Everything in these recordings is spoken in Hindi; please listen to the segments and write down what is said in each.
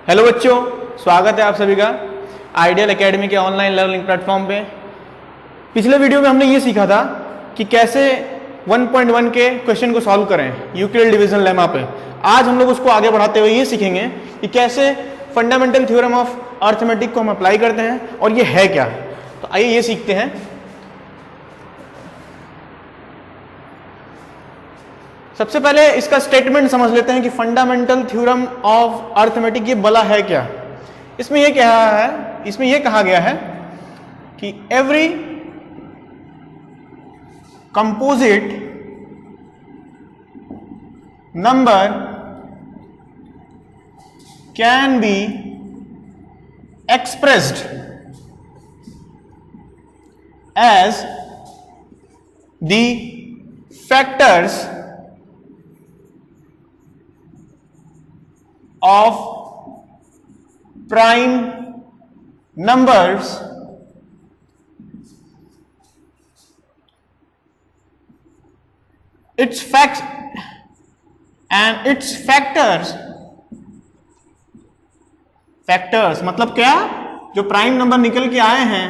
हेलो बच्चों, स्वागत है आप सभी का आइडियल एकेडमी के ऑनलाइन लर्निंग प्लेटफॉर्म पे। पिछले वीडियो में हमने ये सीखा था कि कैसे 1.1 के क्वेश्चन को सॉल्व करें यूक्लिड डिवीजन लेमा पे। आज हम लोग उसको आगे बढ़ाते हुए ये सीखेंगे कि कैसे फंडामेंटल थ्योरम ऑफ अर्थमेटिक को हम अप्लाई करते हैं और ये है क्या। तो आइए ये सीखते हैं। सबसे पहले इसका स्टेटमेंट समझ लेते हैं कि फंडामेंटल थ्योरम ऑफ अर्थमेटिक ये भला है क्या। इसमें ये कहा गया है कि every composite number can be expressed as the factors of prime numbers its facts and its factors मतलब क्या, जो प्राइम नंबर निकल के आए हैं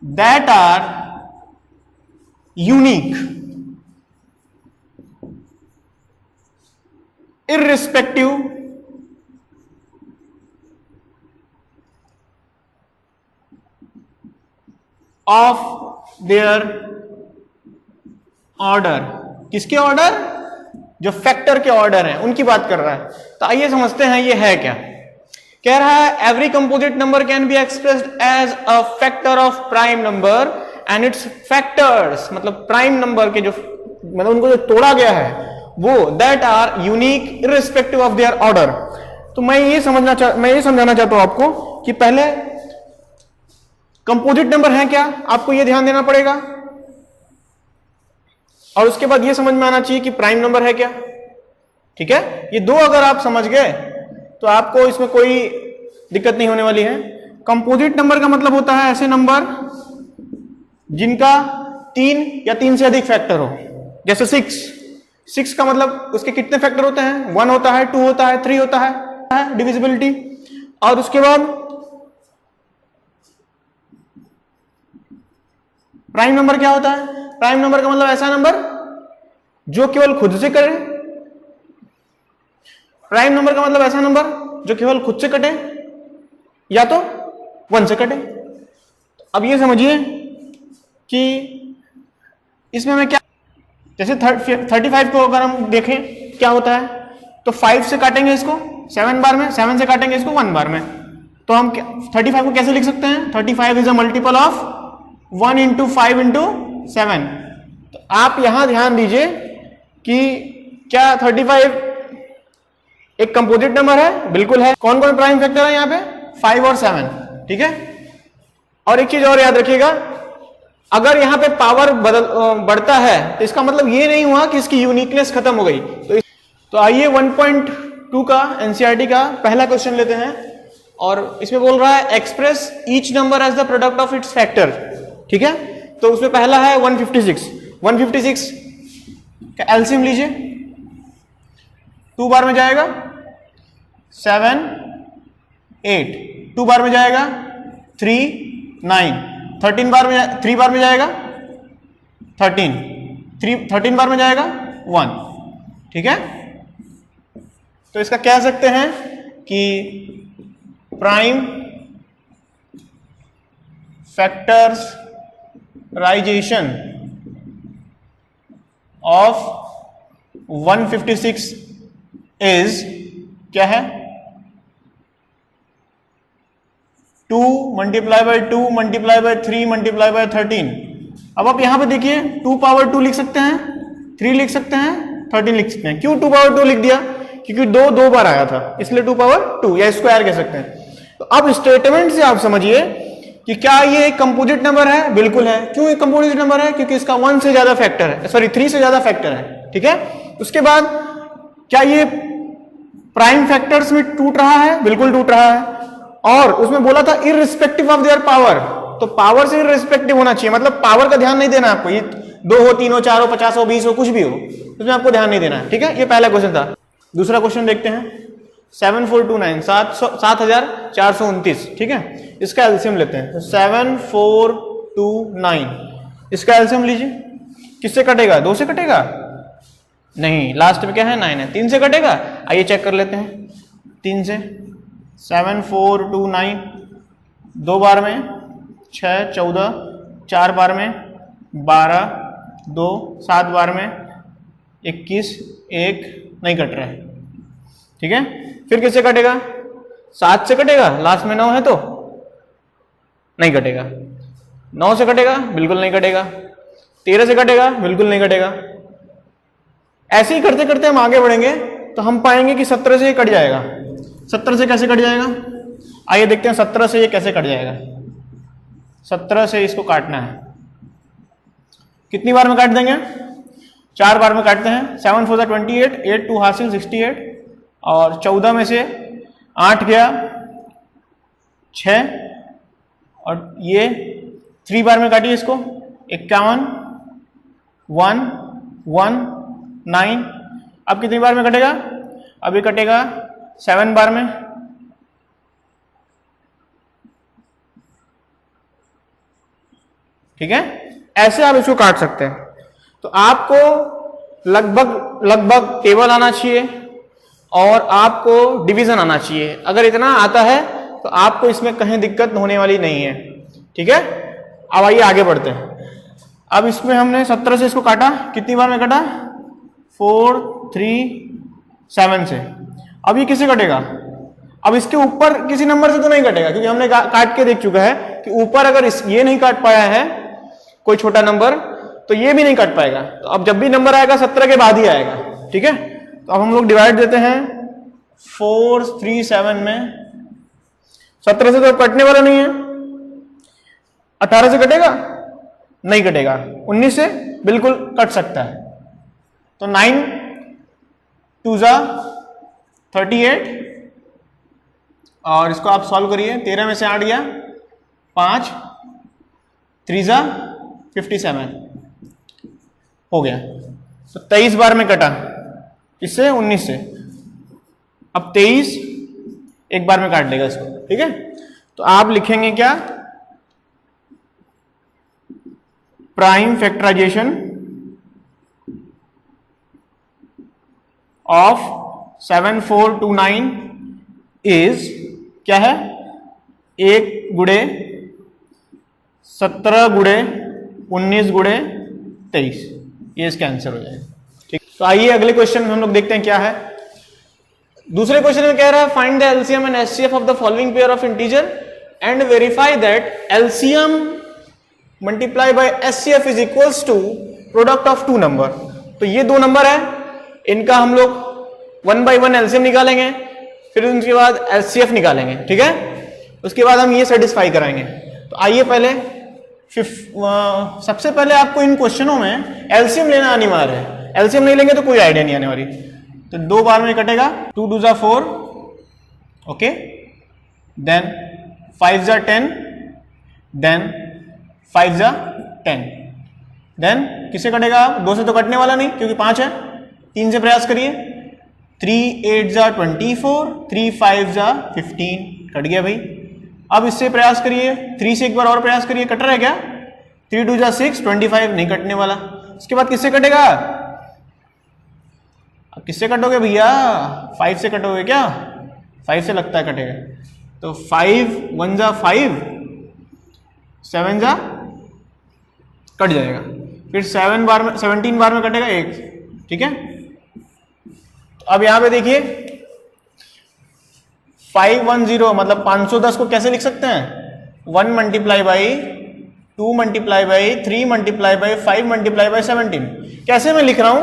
that are unique irrespective of their order। किसके ऑर्डर? जो फैक्टर के ऑर्डर हैं उनकी बात कर रहा है। तो आइए समझते हैं ये है क्या। कह रहा है every composite number can be expressed as a factor of prime number and its factors मतलब प्राइम नंबर के जो मतलब उनको जो तोड़ा गया है वो that are unique irrespective of their order. तो मैं ये समझाना चाहता हूं आपको कि पहले कंपोजिट नंबर है क्या, आपको ये ध्यान देना पड़ेगा, और उसके बाद ये समझ में आना चाहिए कि प्राइम नंबर है क्या। ठीक है, ये दो अगर आप समझ गए तो आपको इसमें कोई दिक्कत नहीं होने वाली है। कंपोजिट नंबर का मतलब होता है ऐसे नंबर जिनका 3 या 3 से अधिक फैक्टर हो। जैसे 6 का मतलब उसके कितने फैक्टर होते हैं? 1 होता है, 2 होता है, 3 होता है डिविजिबिलिटी। और उसके बाद प्राइम नंबर क्या होता है? प्राइम नंबर का मतलब ऐसा नंबर जो केवल खुद से करे। प्राइम नंबर का मतलब ऐसा नंबर जो केवल खुद से कटे या तो 1 से कटे। अब ये समझिए कि इसमें मैं क्या, जैसे 35 को अगर हम देखें क्या होता है, तो 5 से काटेंगे इसको 7 बार में, 7 से काटेंगे इसको 1 बार में। तो हम 35 को कैसे लिख सकते हैं? 35 is a multiple of 1 into 5 into 7। तो आप यहां ध्यान दीजिए कि क्या 35 एक कंपोजिट नंबर है? बिल्कुल है। कौन कौन प्राइम फैक्टर है यहाँ पे? 5 और 7। ठीक है, और एक चीज और याद रखिएगा, अगर यहां पे पावर बढ़ता है तो इसका मतलब ये नहीं हुआ कि इसकी यूनिकनेस खत्म हो गई। तो आइए 1.2 का एनसीईआरटी का पहला क्वेश्चन लेते हैं, और इसमें बोल रहा है express each number as the product of its factor. ठीक है, तो उसमें पहला है 156 का एलसीएम लीजिए। 2 बार में जाएगा 7 8, 2 बार में जाएगा 3 9, 13 बार में 3 बार में जाएगा 13 बार में जाएगा 1। ठीक है, तो इसका कह सकते हैं कि प्राइम फैक्टराइजेशन ऑफ 156 इज क्या है? 2 multiply by 2 multiply by 3 multiply by 13। अब आप यहां पे देखिए 2 पावर 2 लिख सकते हैं, 3 लिख सकते हैं, 13 लिख सकते हैं। क्यों 2 पावर 2 लिख दिया? क्योंकि 2 बार आया था, इसलिए 2 पावर 2 या स्क्वायर कह सकते हैं। तो अब स्टेटमेंट से आप समझिए कि क्या ये एक कंपोजिट नंबर है? बिल्कुल है। क्यों एक कंपोजिट नंबर है? क्योंकि इसका 1 से ज्यादा फैक्टर है, सॉरी 3 से ज्यादा फैक्टर है। ठीक है, उसके बाद क्या ये प्राइम फैक्टर्स में टूट रहा है? बिल्कुल टूट रहा है। और उसमें बोला था इररिस्पेक्टिव ऑफ देयर पावर, तो पावर से इररिस्पेक्टिव होना चाहिए, मतलब पावर का ध्यान नहीं देना आपको, ये 2 हो 3 हो 4 हो 50 हो 20 हो कुछ भी हो, उसमें आपको ध्यान नहीं देना है। ठीक है, ये पहला क्वेश्चन था। दूसरा क्वेश्चन देखते हैं। 7429 7429, ठीक है। इसका एलसीएम लेते हैं, 7429, इसका एलसीएम लीजिए। किससे कटेगा? 2 से कटेगा? नहीं, लास्ट में क्या है? 9 है। 3 से कटेगा? आइए चेक कर लेते हैं। 3 से 7429, 2 बार में 6 14, 4 बार में 12, 2 7 बार में 21, 1 नहीं कट रहा है, ठीक है। फिर किससे कटेगा? 7 से कटेगा, लास्ट में 9 है तो नहीं कटेगा। 9 से कटेगा? बिल्कुल नहीं कटेगा। 13 से कटेगा? बिल्कुल नहीं कटेगा। ऐसे ही करते करते हम आगे बढ़ेंगे तो हम पाएंगे कि 17 से ये कट जाएगा। 17 से कैसे कट जाएगा? आइए देखते हैं 17 से ये कैसे कट जाएगा। 17 से इसको काटना है, कितनी बार में काट देंगे? 4 बार में काटते हैं। 7 4 28, 8 2 हासिल 68, और 14 में से 8 गया 6, और ये 3 बार में काटिए इसको। 51 1 1 9। अब कितनी बार में कटेगा? अब ये कटेगा 7 बार में। ठीक है, ऐसे आप इसको काट सकते हैं। तो आपको लगभग टेबल आना चाहिए और आपको डिवीजन आना चाहिए। अगर इतना आता है तो आपको इसमें कहीं दिक्कत होने वाली नहीं है, ठीक है। अब आइए आगे बढ़ते हैं। अब इसमें हमने 17 से इसको काटा, कितनी बार में काटा? 4 3 7 से। अब ये किससे कटेगा? अब इसके ऊपर किसी नंबर से तो नहीं कटेगा, क्योंकि हमने काट के देख चुका है कि ऊपर अगर ये नहीं काट पाया है कोई छोटा नंबर, तो ये भी नहीं काट पाएगा। तो अब जब भी नंबर आएगा 17 के बाद ही आएगा, ठीक है। तो अब हम लोग डिवाइड देते हैं 4 3 7 में। 17 से तो कटने वाला नहीं है। 18 से कटेगा? नहीं कटेगा। 19 से बिल्कुल कट सकता है। तो 9 2 38, और इसको आप सॉल्व करिए। 13 में से 8 गया 5, 3 57 हो गया। तो 23 बार में कटा, इससे 19 से। अब 23 एक बार में काट लेगा इसको, ठीक है। तो आप लिखेंगे क्या? प्राइम फैक्टराइजेशन ऑफ 7429 इज क्या है? 1 गुणे 17 गुणे 19 गुणे 23, ये इसका आंसर हो जाएगा, ठीक। तो आइए अगले क्वेश्चन में हम लोग देखते हैं क्या है। दूसरे क्वेश्चन में कह रहा है find the LCM and HCF of the following pair of integer and verify that LCM multiply by HCF is equals to product of 2 number. तो ये 2 नंबर है, इनका हम लोग 1 by 1 एलसीएम निकालेंगे, फिर उनके बाद एचसीएफ निकालेंगे, ठीक है। उसके बाद हम ये सेटिस्फाई कराएंगे। तो आइए पहले सबसे पहले आपको इन क्वेश्चनों में एलसीएम लेना अनिवार्य है। एलसीएम नहीं लेंगे तो कोई आइडिया नहीं आने वाली। तो 2 बार में कटेगा, 2 2 4, ओके, देन 5 10, देन 5 10, देन किससे कटेगा? 2 से तो कटने वाला नहीं क्योंकि 5 है। 3 से प्रयास करिए, 3 8 24, 3 5 15, कट गया भाई। अब इससे प्रयास करिए, 3 से एक बार और प्रयास करिए, कट रहा है क्या? 3 2 6 25, नहीं कटने वाला। उसके बाद किससे कटेगा? अब किससे कटोगे भैया? 5 से कटोगे क्या? 5 से लगता है कटेगा। तो 5 1 5, 7 कट जाएगा। फिर 17 बार में कटेगा 1, ठीक है। अब यहां पे देखिए 510 मतलब 510 को कैसे लिख सकते हैं? 1 multiply by 2 multiply by 3 multiply by 5 multiply by 17। कैसे मैं लिख रहा हूं?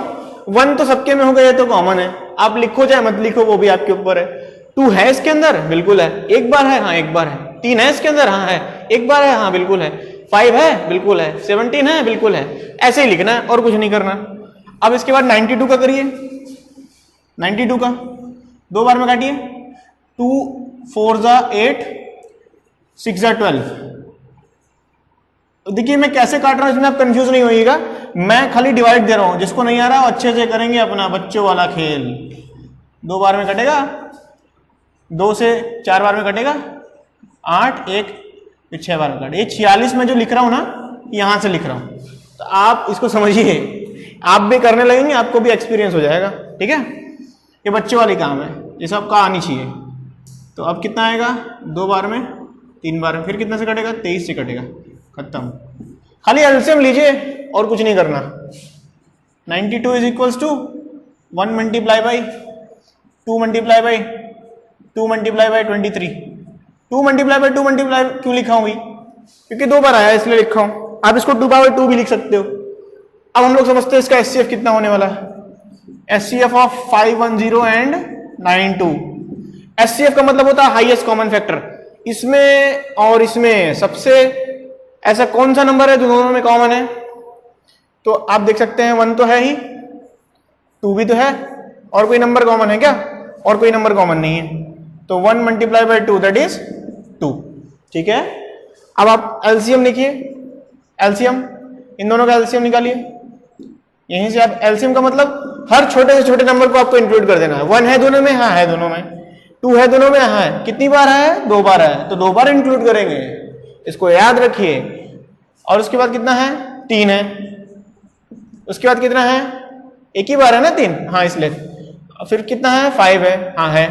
1 तो सबके में हो गया, तो कॉमन है, आप लिखो चाहे मत लिखो वो भी आपके ऊपर है। 2 है इसके अंदर? बिल्कुल है। 1 बार है? हाँ 1 बार है। 3 है इसके अंदर? हाँ है। 1 बार है? हाँ बिल्कुल है। 5 है? बिल्कुल है। 17 है? बिल्कुल है। ऐसे ही लिखना है और कुछ नहीं करना। अब इसके बाद 92 का करिए। 92 का 2 बार में काटिए, 2 4 8, 6 12। देखिए मैं कैसे काट रहा हूं, इसमें आप कंफ्यूज नहीं होइएगा, मैं खाली डिवाइड दे रहा हूं। जिसको नहीं आ रहा वो अच्छे से करेंगे अपना बच्चों वाला खेल। 2 बार में कटेगा, 2 से 4 बार में कटेगा 8, 1 फिर 6 बार में कटे। ये 46 में जो लिख रहा हूँ ना, यहाँ से लिख रहा हूँ, तो आप इसको समझिए, आप भी करने लगेंगे, आपको भी एक्सपीरियंस हो जाएगा। ठीक है, ये बच्चों वाली काम है, ये सब आपका आनी चाहिए। तो अब कितना आएगा, 2 बार में, 3 बार में, फिर कितने से कटेगा, 23 से कटेगा, खत्म। खाली एलसीएम लीजिए और कुछ नहीं करना। 92 is equals to 1 multiply by 2 multiply by 2 multiply by 23। 2 multiply by 2 multiply क्यों लिखा हूं भाई, क्योंकि 2 बार आया इसलिए लिखा हूं। आप इसको 2 बाई 2 भी लिख सकते हो। अब हम लोग समझते हैं इसका एचसीएफ कितना होने वाला है। HCF of 510 and 92। एचसीएफ का मतलब होता है हाईएस्ट कॉमन फैक्टर। इसमें और इसमें सबसे ऐसा कौन सा नंबर है जो दोनों में कॉमन है, तो आप देख सकते हैं 1 तो है ही, 2 भी तो है, और कोई नंबर कॉमन है क्या, और कोई नंबर कॉमन नहीं है। तो 1 मल्टीप्लाई बाई 2 दैट इज 2। ठीक है, अब आप एलसीएम लिखिए, एलसीएम इन दोनों का एलसीएम निकालिए। यहीं से आप एलसीएम का मतलब हर छोटे से छोटे नंबर को आपको इंक्लूड कर देना है। 1 है दोनों में, हाँ है दोनों में, 2 है दोनों में, हाँ है। कितनी बार है, 2 बार है, तो 2 बार इंक्लूड करेंगे, इसको याद रखिए। और उसके बाद कितना है, 3 है। उसके बाद कितना है, एक ही बार है ना 3, हाँ इसलिए। फिर कितना है, 5 है, हाँ है।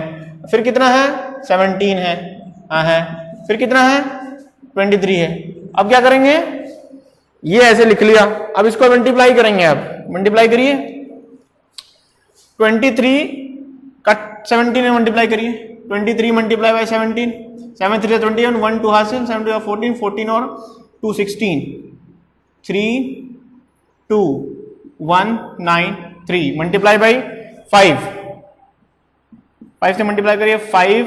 फिर कितना है, 17 है, हाँ है। फिर कितना है, 23 है। अब क्या करेंगे, ये ऐसे लिख लिया, अब इसको मल्टीप्लाई करेंगे। आप मल्टीप्लाई करिए, 23 का 17 में मल्टीप्लाई करिए। 23 मल्टीप्लाई बाई 17, 7 3 21, 1 2 हासिल, 7 2 14, 14 और 2 16, 3 2 1 9 3 मल्टीप्लाई बाई 5, 5 से मल्टीप्लाई करिए, 5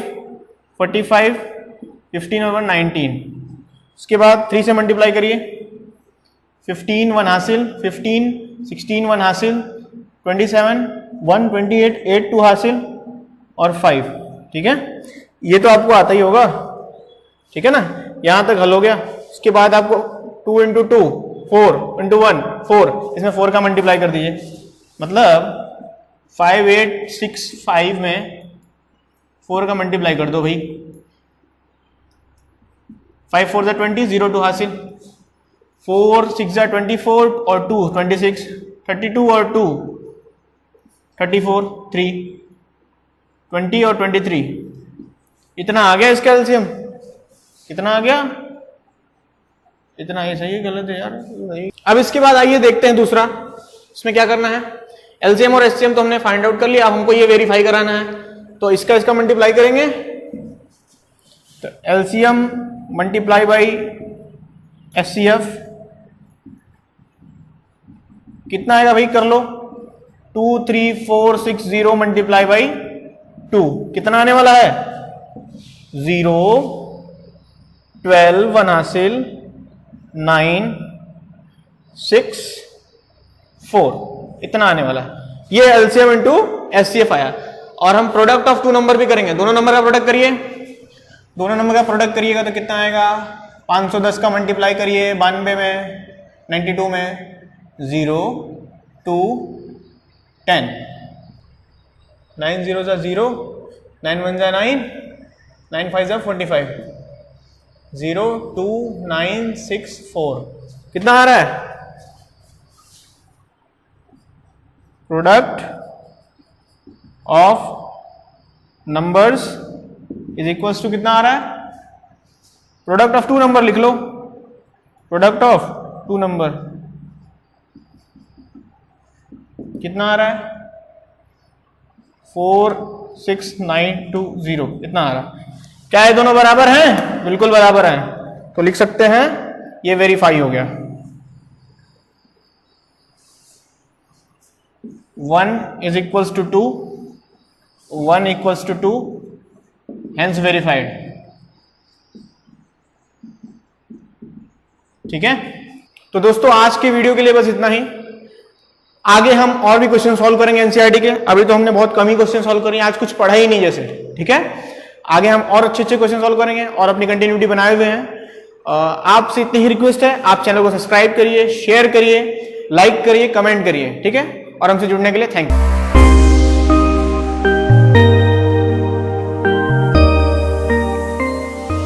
45 15 और 1 19। उसके बाद 3 से मल्टीप्लाई करिए, 15 1 हासिल, 15 16 1 हासिल, 27 1 28 8 2 हासिल और 5। ठीक है, ये तो आपको आता ही होगा। ठीक है ना, यहां तक हल हो गया। उसके बाद आपको 2 इंटू 2 4 इंटू 1 4, इसमें 4 का मल्टीप्लाई कर दीजिए। मतलब 5 8 6 5 में 4 का मल्टीप्लाई कर दो भाई। 5 4 20, 0 2 हासिल, 4 6 24 और 2 26, 32 और 2 34, 3 20 और 23। इतना आ गया इसका एलसीएम। कितना आ गया, इतना। ये सही है गलत है यार। अब इसके बाद आइए देखते हैं दूसरा, इसमें क्या करना है। एलसीएम और एचसीएम तो हमने फाइंड आउट कर लिया, अब हमको ये वेरीफाई कराना है। तो इसका मल्टीप्लाई करेंगे, तो एलसीएम मल्टीप्लाई बाई एचसीएफ कितना आएगा भाई, कर लो। 2 3 4 6 0 मल्टीप्लाई बाई 2 कितना आने वाला है, 0 12 1 हासिल, 9 6 4 इतना आने वाला है। ये एलसीएम इंटू एचसीएफ आया। और हम प्रोडक्ट ऑफ 2 नंबर भी करेंगे। दोनों नंबर का प्रोडक्ट करिए, दोनों नंबर का प्रोडक्ट करिएगा तो कितना आएगा, 510 का मल्टीप्लाई करिए 92 में, 92 में, 0 2 10, 9 0 जा 0, 9 1 जा 9, 9 5 जा 45, 0 2 9 6 4 कितना आ रहा है, product of numbers is equals to कितना आ रहा है, प्रोडक्ट ऑफ 2 नंबर लिख लो, प्रोडक्ट ऑफ 2 नंबर कितना आ रहा है, 4 6 9 2 0 इतना आ रहा है। क्या ये दोनों बराबर हैं, बिल्कुल बराबर हैं, तो लिख सकते हैं ये वेरीफाई हो गया। 1 is equals to 2, 1 equals to 2, hence verified। ठीक है, तो दोस्तों आज के वीडियो के लिए बस इतना ही। आगे हम और भी क्वेश्चन सॉल्व करेंगे एनसीईआरटी के। अभी तो हमने बहुत कम ही क्वेश्चन सॉल्व करें, आज कुछ पढ़ा ही नहीं जैसे। ठीक है, आगे हम और अच्छे अच्छे क्वेश्चन सॉल्व करेंगे और अपनी कंटिन्यूटी बनाए हुए हैं। आपसे इतनी ही रिक्वेस्ट है, आप चैनल को सब्सक्राइब करिए, शेयर करिए, लाइक करिए, कमेंट करिए। ठीक है, और हमसे जुड़ने के लिए थैंक यू।